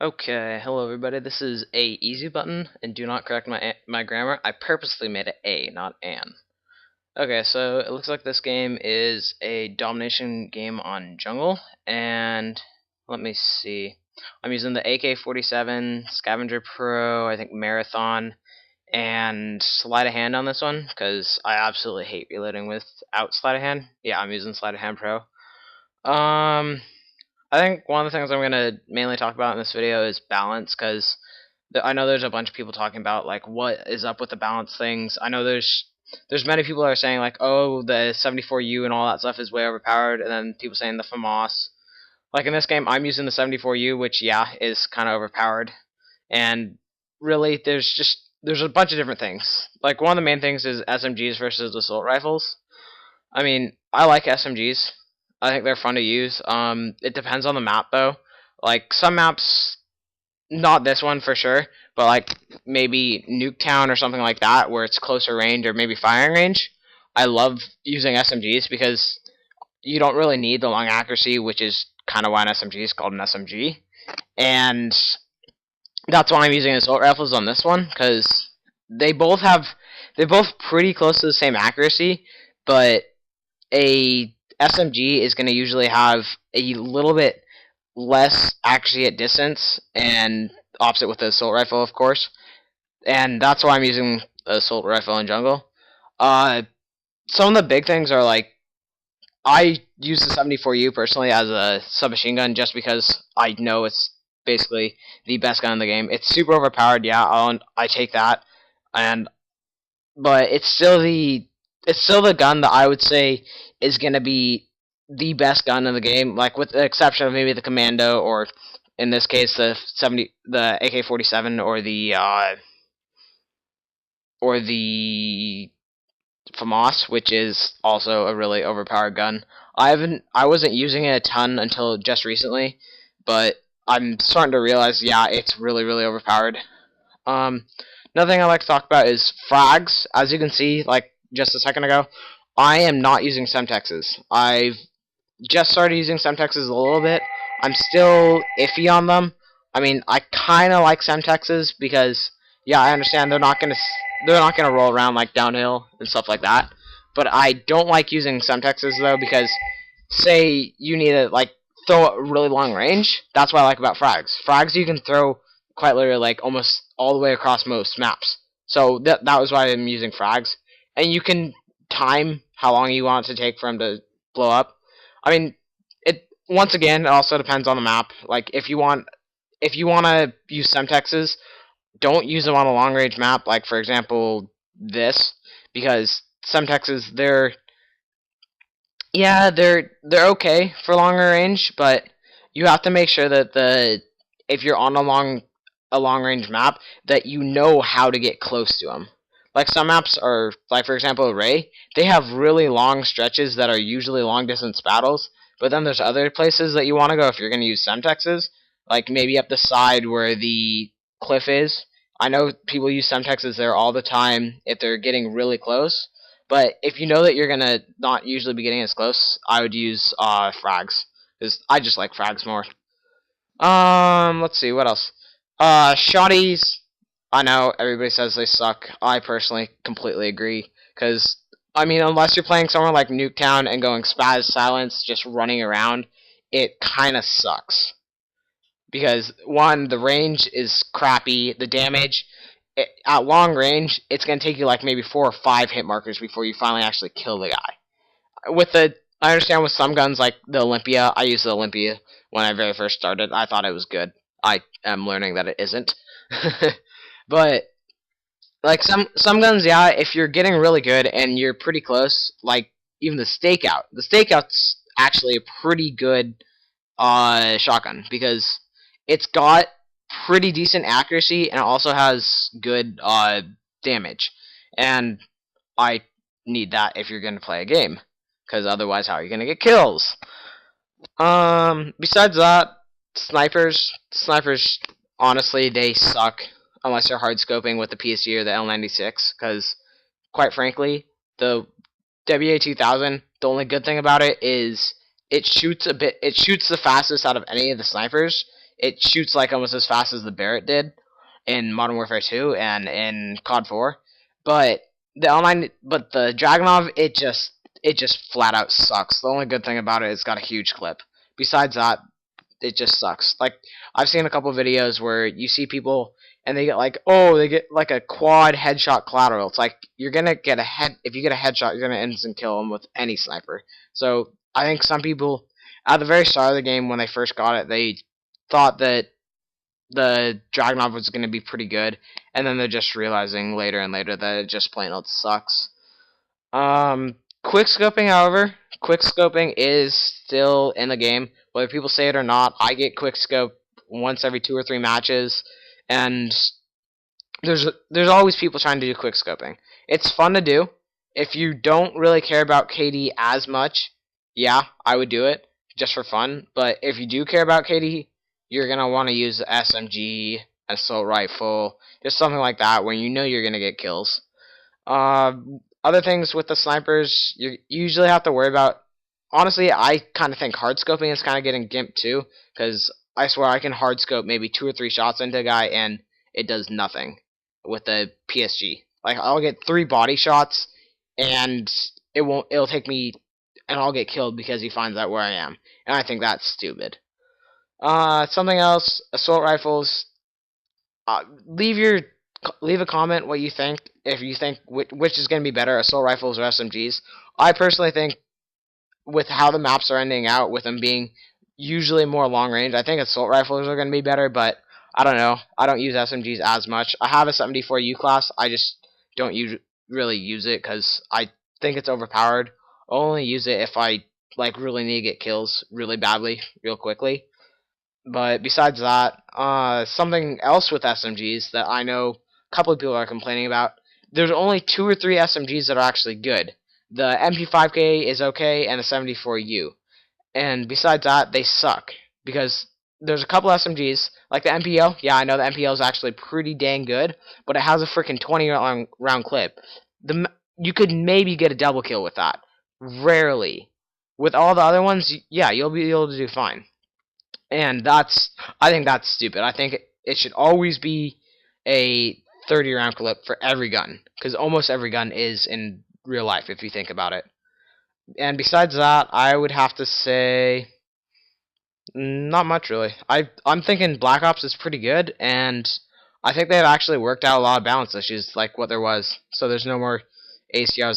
Okay, hello everybody. This is a easy button, and do not correct my grammar. I purposely made it a, not an. Okay, so it looks like this game is a domination game on jungle, and let me see. I'm using the AK-47, Scavenger Pro, I think Marathon, and Sleight of Hand on this one because I absolutely hate reloading without Sleight of Hand. Yeah, I'm using Sleight of Hand Pro. I think one of the things I'm going to mainly talk about in this video is balance, because I know there's a bunch of people talking about like what is up with the balance things. I know there's many people that are saying like, oh, the 74U and all that stuff is way overpowered, and then people saying the FAMAS. Like in this game, I'm using the 74U, which yeah is kind of overpowered, and really there's a bunch of different things. Like one of the main things is SMGs versus assault rifles. I mean, I like SMGs. I think they're fun to use. It depends on the map though. Like some maps, not this one for sure, but like maybe Nuketown or something like that, where it's closer range or maybe firing range. I love using SMGs because you don't really need the long accuracy, which is kind of why an SMG is called an SMG. And that's why I'm using assault rifles on this one, because they're both pretty close to the same accuracy, but a SMG is going to usually have a little bit less accuracy at distance, and opposite with the assault rifle, of course. And that's why I'm using the assault rifle in jungle. Some of the big things are like, I use the 74U personally as a submachine gun just because I know it's basically the best gun in the game. It's super overpowered, yeah, I take that, but it's still the gun that I would say is gonna be the best gun in the game, like with the exception of maybe the Commando, or in this case the AK-47, or the FAMAS, which is also a really overpowered gun. I wasn't using it a ton until just recently, but I'm starting to realize, yeah, it's really overpowered. Another thing I like to talk about is frags. As you can see, like just a second ago, I am not using Semtexes. I've just started using Semtexes a little bit. I'm still iffy on them. I mean, I kind of like Semtexes because, yeah, I understand they're not gonna roll around like downhill and stuff like that. But I don't like using Semtexes though, because say you need to like throw a really long range. That's what I like about frags. Frags you can throw quite literally like almost all the way across most maps. So that was why I'm using frags, and you can time how long you want it to take for them to blow up. I mean, it once again it also depends on the map. Like if you want to use Semtexes, don't use them on a long range map. Like for example this, because Semtexes they're okay for longer range, but you have to make sure that if you're on a long range map, that you know how to get close to them. Like some maps are, like for example Ray, they have really long stretches that are usually long distance battles, but then there's other places that you want to go if you're going to use Semtexes, like maybe up the side where the cliff is. I know people use Semtexes there all the time if they're getting really close, but if you know that you're going to not usually be getting as close, I would use frags, because I just like frags more. Let's see, what else? Shotties, I know everybody says they suck. I personally completely agree, because, I mean, unless you're playing somewhere like Nuketown and going spaz silence, just running around, it kinda sucks. Because, one, the range is crappy, the damage, at long range, it's gonna take you like maybe 4 or 5 hit markers before you finally actually kill the guy. I understand with some guns like the Olympia, I used the Olympia when I very first started. I thought it was good. I am learning that it isn't. But like some guns, yeah, if you're getting really good and you're pretty close, like even the stakeout. The stakeout's actually a pretty good shotgun, because it's got pretty decent accuracy and it also has good damage. And I need that if you're gonna play a game, because otherwise, how are you gonna get kills? Besides that, snipers, honestly, they suck unless you're hard scoping with the PSG or the L96, because quite frankly, the WA2000, the only good thing about it is it shoots the fastest out of any of the snipers. it shoots like almost as fast as the Barrett did in Modern Warfare 2 and in COD 4. But the Dragunov, it just flat out sucks. The only good thing about it is it's got a huge clip. Besides that, it just sucks. Like, I've seen a couple videos where you see people and they get like, oh, they get like a quad headshot collateral. It's like, you're gonna get a head, if you get a headshot, you're gonna instant kill them with any sniper. So I think some people at the very start of the game when they first got it, they thought that the Dragunov was gonna be pretty good, and then they're just realizing later and later that it just plain old sucks. Quick scoping, however, quick scoping is still in the game. Whether people say it or not, I get quick scope once every 2 or 3 matches, and there's always people trying to do quick scoping. It's fun to do. If you don't really care about KD as much, yeah, I would do it just for fun. But if you do care about KD, you're gonna want to use the SMG, assault rifle, just something like that, where you know you're gonna get kills. Other things with the snipers, you usually have to worry about. Honestly, I kind of think hard scoping is kind of getting gimped too, because I swear I can hard scope maybe 2 or 3 shots into a guy and it does nothing with the PSG. Like, I'll get 3 body shots and it'll take me, and I'll get killed because he finds out where I am, and I think that's stupid. Something else, assault rifles. Leave a comment what you think, if you think which is going to be better, assault rifles or SMGs. I personally think with how the maps are ending out, with them being usually more long range, I think assault rifles are going to be better, but I don't know. I don't use SMGs as much. I have a 74U class, I just don't really use it because I think it's overpowered. I'll only use it if I like really need to get kills really badly, real quickly. But besides that, something else with SMGs that I know a couple of people are complaining about, there's only 2 or 3 SMGs that are actually good. The MP5K is okay, and the 74U. And besides that, they suck. Because there's a couple SMGs, like the MPO. Yeah, I know the MPO is actually pretty dang good, but it has a freaking 20 round clip. You could maybe get a double kill with that. Rarely. With all the other ones, yeah, you'll be able to do fine. And I think that's stupid. I think it should always be a 30 round clip for every gun, because almost every gun is in real life if you think about it. And besides that, I would have to say not much really. I'm thinking Black Ops is pretty good, and I think they've actually worked out a lot of balance issues like what there was. So there's no more ACRs